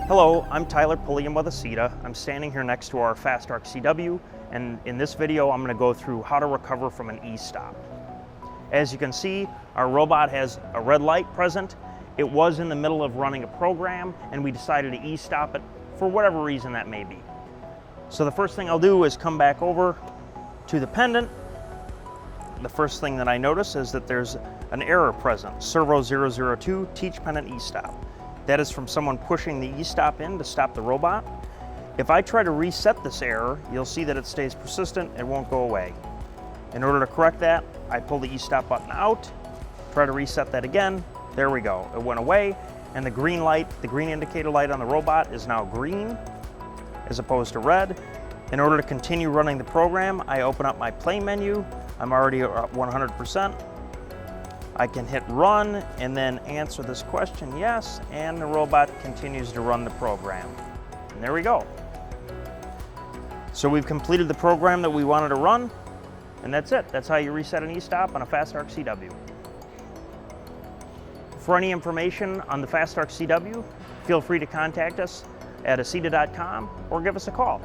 Hello, I'm Tyler Pulliam with Acieta. I'm standing here next to our FastARC CW, and in this video I'm going to go through how to recover from an e-stop. As you can see, our robot has a red light present. It was in the middle of running a program and we decided to e-stop it for whatever reason that may be. So the first thing I'll do is come back over to the pendant. The first thing that I notice is that there's an error present, Servo 002 Teach Pendant e-stop. That is from someone pushing the e-stop in to stop the robot. If I try to reset this error, you'll see that it stays persistent, it won't go away. In order to correct that, I pull the e-stop button out, try to reset that again, there we go. It went away, and the green light, the green indicator light on the robot is now green as opposed to red. In order to continue running the program, I open up my play menu. I'm already at 100%. I can hit run and then answer this question, yes, and the robot continues to run the program. And there we go. So we've completed the program that we wanted to run, and that's it. That's how you reset an e-stop on a FastARC CW. For any information on the FastARC CW, feel free to contact us at acieta.com or give us a call.